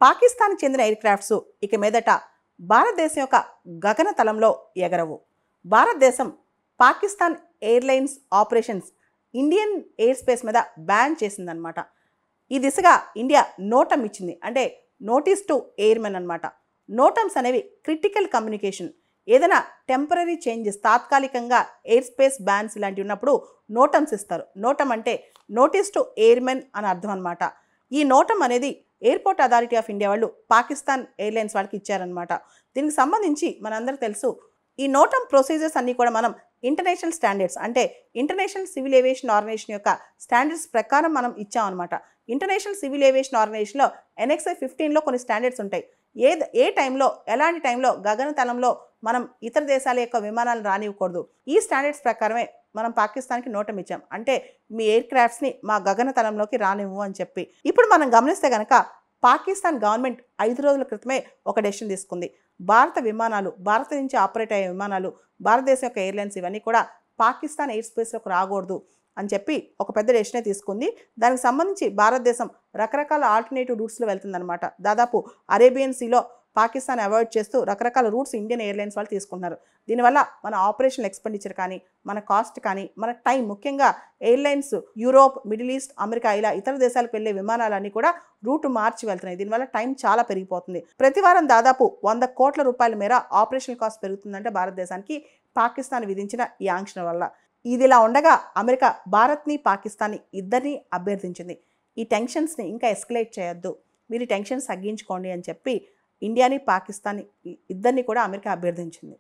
పాకిస్తాన్కి చెందిన air crafts ఇక మీదట భారతదేశం యొక్క గగనతలంలో ఎగరవు. భారతదేశం Pakistan airlines operations Indian air space మీద బ్యాన్ చేసిందనమాట. ఈ దిశగా ఇండియా నోటం ఇచ్చింది, అంటే నోటీస్ టు ఎయిర్మెన్ అనమాట. నోటమ్స్ అనేవి క్రిటికల్ కమ్యూనికేషన్, ఏదైనా టెంపరీ చేంజెస్, తాత్కాలికంగా ఎయిర్ స్పేస్ బ్యాన్స్ ఇలాంటివి ఉన్నప్పుడు నోటమ్స్ ఇస్తారు. నోటం అంటే నోటీస్ టు ఎయిర్మెన్ అని అర్థం అనమాట. ఈ నోటం అనేది ఎయిర్పోర్ట్ అథారిటీ ఆఫ్ ఇండియా వాళ్ళు పాకిస్తాన్ ఎయిర్లైన్స్ వాళ్ళకి ఇచ్చారనమాట. దీనికి సంబంధించి మనందరూ తెలుసు, ఈ నోటం ప్రొసీజర్స్ అన్నీ కూడా మనం ఇంటర్నేషనల్ స్టాండర్డ్స్, అంటే ఇంటర్నేషనల్ సివిల్ ఏవియేషన్ ఆర్గనైజేషన్ యొక్క స్టాండర్డ్స్ ప్రకారం మనం ఇచ్చామన్నమాట. ఇంటర్నేషనల్ సివిల్ ఏవియేషన్ ఆర్గనైజేషన్లో NXI 15లో కొన్ని స్టాండర్డ్స్ ఉంటాయి. ఏ టైంలో, ఎలాంటి టైంలో గగనతలంలో మనం ఇతర దేశాల యొక్క విమానాలను రానివ్వకూడదు. ఈ స్టాండర్డ్స్ ప్రకారమే మనం పాకిస్తాన్కి నోటం ఇచ్చాం, అంటే మీ ఎయిర్ క్రాఫ్ట్స్ని మా గగనతలంలోకి రానివ్వు అని చెప్పి. ఇప్పుడు మనం గమనిస్తే కనుక పాకిస్తాన్ గవర్నమెంట్ 5 రోజుల క్రితమే ఒక డెసిషన్ తీసుకుంది. భారత విమానాలు, భారత నుంచి ఆపరేట్ అయ్యే విమానాలు, భారతదేశం యొక్క ఎయిర్లైన్స్ ఇవన్నీ కూడా పాకిస్తాన్ ఎయిర్ స్పేస్లోకి రాకూడదు అని చెప్పి ఒక పెద్ద డెసిషన్ తీసుకుంది. దానికి సంబంధించి భారతదేశం రకరకాల ఆల్టర్నేటివ్ రూట్స్లో వెళ్తుందన్నమాట. దాదాపు అరేబియన్ సీలో పాకిస్తాన్ అవాయిడ్ చేస్తూ రకరకాల రూట్స్ ఇండియన్ ఎయిర్లైన్స్ వాళ్ళు తీసుకుంటున్నారు. దీనివల్ల మన ఆపరేషనల్ ఎక్స్పెండిచర్ కానీ, మన కాస్ట్ కానీ, మన టైం, ముఖ్యంగా airlines Europe, middle east, America ఇలా ఇతర దేశాలకు వెళ్ళే విమానాలన్నీ కూడా రూట్ మార్చి వెళ్తున్నాయి. దీనివల్ల టైం చాలా పెరిగిపోతుంది. ప్రతి వారం దాదాపు 100 కోట్ల రూపాయల మేర ఆపరేషనల్ కాస్ట్ పెరుగుతుందంటే భారతదేశానికి పాకిస్తాన్ విధించిన ఈ ఆంక్షల వల్ల. ఇదిలా ఉండగా అమెరికా భారత్ని, పాకిస్తాన్ని ఇద్దరిని అభ్యర్థించింది, ఈ టెన్షన్స్ని ఇంకా ఎస్కలేట్ చేయొద్దు, మీరు ఈ టెన్షన్స్ తగ్గించుకోండి అని చెప్పి ఇండియాని, పాకిస్తాన్ని ఇద్దరిని కూడా అమెరికా అభ్యర్థించింది.